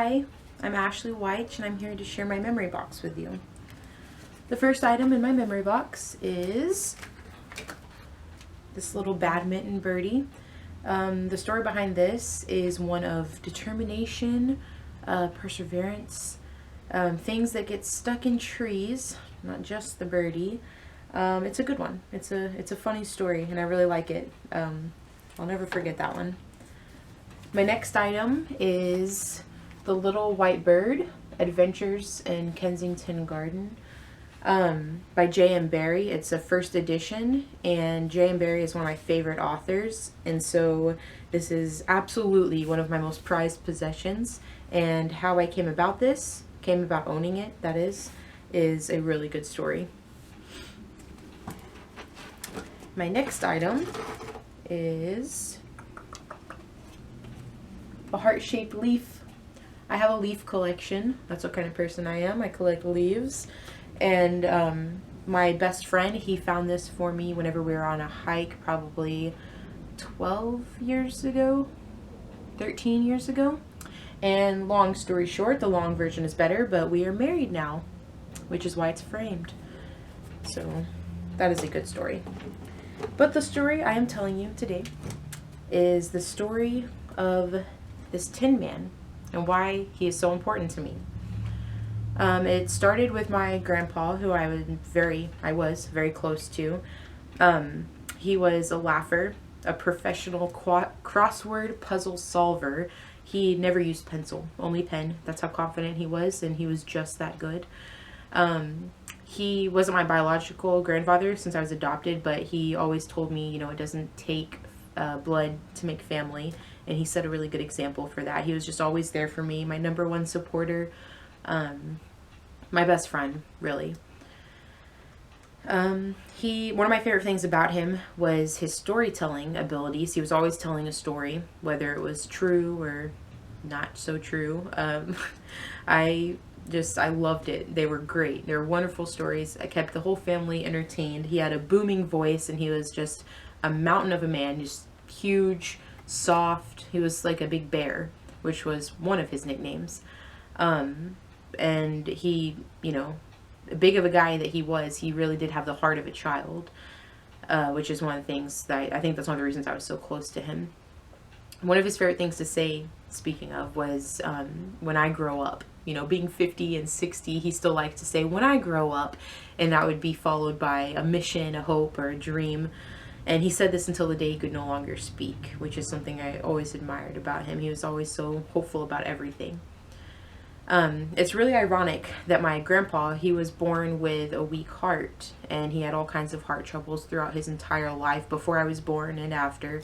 Hi, I'm Ashley White and I'm here to share my memory box with you. The first item in my memory box is this little badminton birdie. The story behind this is one of determination, perseverance, things that get stuck in trees, not just the birdie. It's a good one. It's a funny story and I really like it. I'll never forget that one. My next item is The Little White Bird, Adventures in Kensington Garden, by J.M. Barrie. It's a first edition, and J.M. Barrie is one of my favorite authors, and so this is absolutely one of my most prized possessions, and how I came about owning it, that is a really good story. My next item is a heart-shaped leaf. I have a leaf collection. That's what kind of person I am. I collect leaves. And my best friend, he found this for me whenever we were on a hike probably 12 years ago, 13 years ago. And long story short, the long version is better, but we are married now, which is why it's framed. So that is a good story. But the story I am telling you today is the story of this Tin Man and why he is so important to me. It started with my grandpa, who I was very close to. He was a laugher, a professional crossword puzzle solver. He never used pencil, only pen. That's how confident he was, and he was just that good. He wasn't my biological grandfather since I was adopted, but he always told me, it doesn't take blood to make family, and he set a really good example for that. He was just always there for me, my number one supporter, my best friend, really. One of my favorite things about him was his storytelling abilities. He was always telling a story, whether it was true or not so true. I loved it. They were great. They were wonderful stories. I kept the whole family entertained. He had a booming voice, and he was just a mountain of a man, just huge, soft. He was like a big bear, which was one of his nicknames. And he, big of a guy that he was, he really did have the heart of a child, which is one of the things that I think that's one of the reasons I was so close to him. One of his favorite things to say, speaking of, was when I grow up. Being 50 and 60, he still liked to say, when I grow up, and that would be followed by a mission, a hope, or a dream. And he said this until the day he could no longer speak, which is something I always admired about him. He was always so hopeful about everything. It's really ironic that my grandpa, he was born with a weak heart, and he had all kinds of heart troubles throughout his entire life, before I was born and after.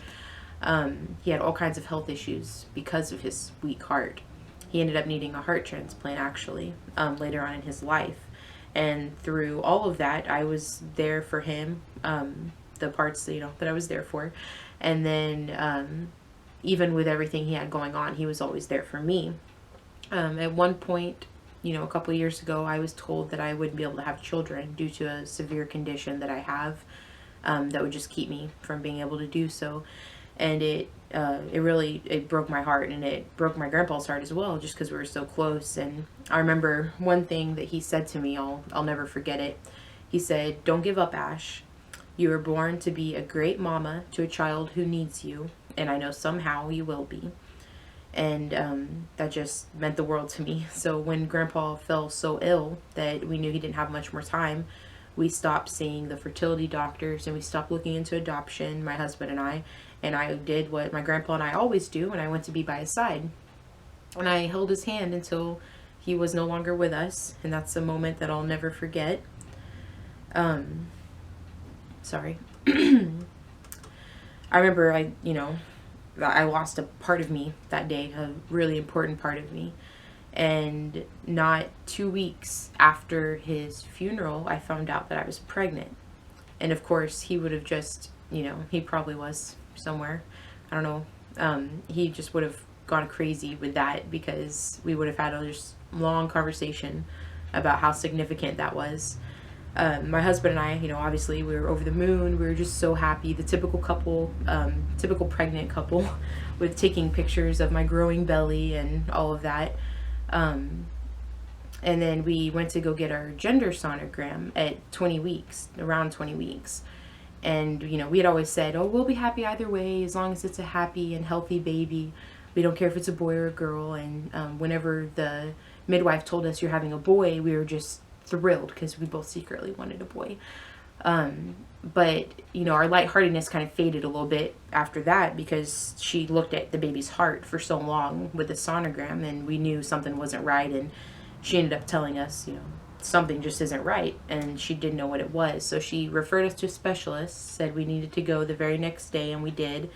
He had all kinds of health issues because of his weak heart. He ended up needing a heart transplant, actually, later on in his life. And through all of that, I was there for him, the parts, that I was there for. And then, even with everything he had going on, he was always there for me. At one point, a couple of years ago, I was told that I wouldn't be able to have children due to a severe condition that I have, that would just keep me from being able to do so. And it really broke my heart, and it broke my grandpa's heart as well, just because we were so close. And I remember one thing that he said to me, I'll never forget it. He said, "Don't give up, Ash. You were born to be a great mama to a child who needs you, and I know somehow you will be." And that just meant the world to me. So when Grandpa fell so ill that we knew he didn't have much more time, we stopped seeing the fertility doctors, and we stopped looking into adoption, my husband and I did what my grandpa and I always do, and I went to be by his side. And I held his hand until he was no longer with us, and that's a moment that I'll never forget. Sorry. I remember I lost a part of me that day, a really important part of me. And not 2 weeks after his funeral, I found out that I was pregnant. And of course, he would have just, he probably was somewhere. I don't know. He just would have gone crazy with that, because we would have had a just long conversation about how significant that was. My husband and I, obviously we were over the moon. We were just so happy. The typical couple, typical pregnant couple with taking pictures of my growing belly and all of that. And then we went to go get our gender sonogram at 20 weeks, around 20 weeks. And, you know, we had always said, oh, we'll be happy either way as long as it's a happy and healthy baby. We don't care if it's a boy or a girl. And whenever the midwife told us you're having a boy, we were just thrilled because we both secretly wanted a boy. But, you know, our lightheartedness kind of faded a little bit after that because she looked at the baby's heart for so long with the sonogram, and we knew something wasn't right. And she ended up telling us, you know, something just isn't right, and she didn't know what it was. So she referred us to a specialist, said we needed to go the very next day, and we did.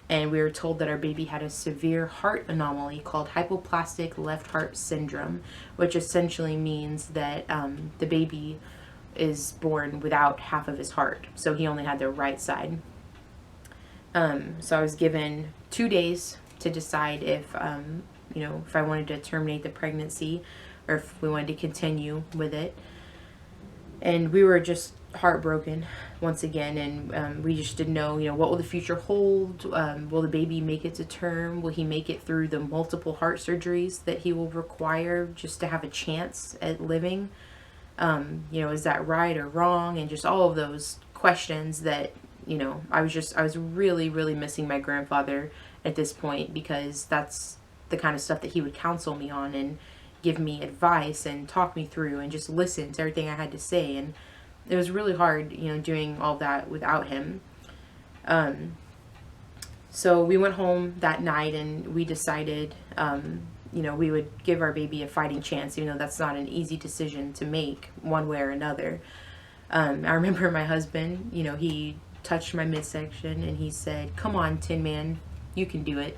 And we were told that our baby had a severe heart anomaly called hypoplastic left heart syndrome, which essentially means that the baby is born without half of his heart. So he only had the right side. So I was given 2 days to decide if, you know, if I wanted to terminate the pregnancy or if we wanted to continue with it. And we were just heartbroken once again, and we just didn't know, you know, what will the future hold? Will the baby make it to term? Will he make it through the multiple heart surgeries that he will require just to have a chance at living? You know, is that right or wrong? And just all of those questions that, you know, I was really, really missing my grandfather at this point, because that's the kind of stuff that he would counsel me on and give me advice and talk me through and just listen to everything I had to say. And it was really hard, you know, doing all that without him. So we went home that night and we decided, you know, we would give our baby a fighting chance, even though that's not an easy decision to make one way or another. I remember my husband, you know, he touched my midsection and he said, "Come on, Tin Man, you can do it."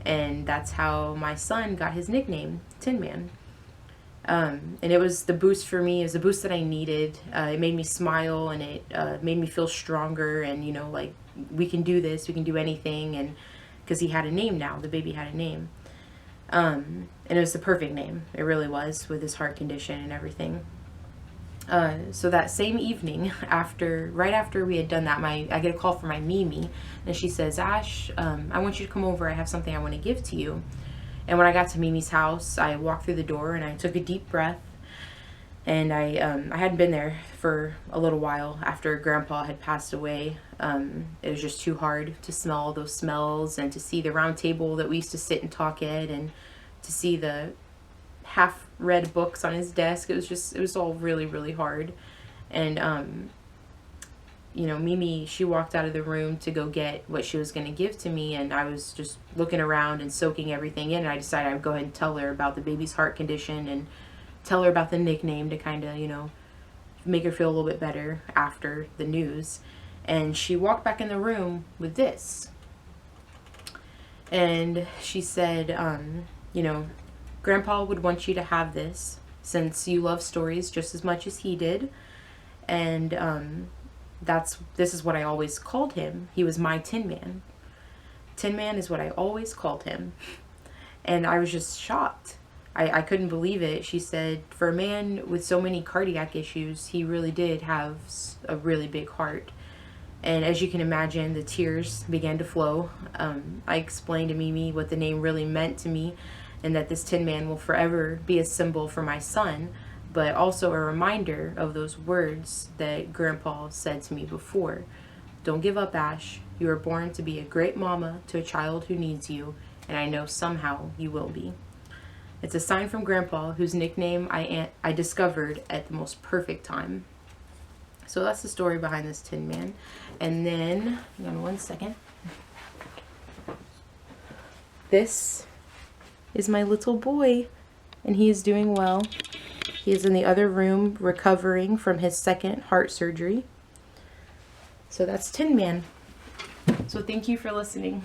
And that's how my son got his nickname, Tin Man. And it was the boost for me. It was the boost that I needed. It made me smile, and it made me feel stronger, and, you know, like, we can do this, we can do anything. And because he had a name now, the baby had a name. And it was the perfect name. It really was, with his heart condition and everything. So that same evening, right after we had done that, I get a call from my Mimi, and she says, "Ash, I want you to come over. I have something I want to give to you." And when I got to Mimi's house, I walked through the door and I took a deep breath. And I hadn't been there for a little while after Grandpa had passed away. It was just too hard to smell all those smells and to see the round table that we used to sit and talk at, and to see the half-read books on his desk. It was all really, really hard. And, you know, Mimi, she walked out of the room to go get what she was going to give to me, and I was just looking around and soaking everything in, and I decided I would go ahead and tell her about the baby's heart condition and tell her about the nickname to kind of, you know, make her feel a little bit better after the news. And she walked back in the room with this. And she said, you know, "Grandpa would want you to have this since you love stories just as much as he did. And this is what I always called him. He was my Tin Man. Tin Man is what I always called him." And I was just shocked. I couldn't believe it. She said, for a man with so many cardiac issues, he really did have a really big heart. And as you can imagine, the tears began to flow. I explained to Mimi what the name really meant to me, and that this Tin Man will forever be a symbol for my son, but also a reminder of those words that Grandpa said to me before. "Don't give up, Ash. You were born to be a great mama to a child who needs you, and I know somehow you will be." It's a sign from Grandpa, whose nickname I discovered at the most perfect time. So that's the story behind this Tin Man. And then, hang on one second. This is my little boy, and he is doing well. He is in the other room recovering from his second heart surgery. So that's Tin Man. So thank you for listening.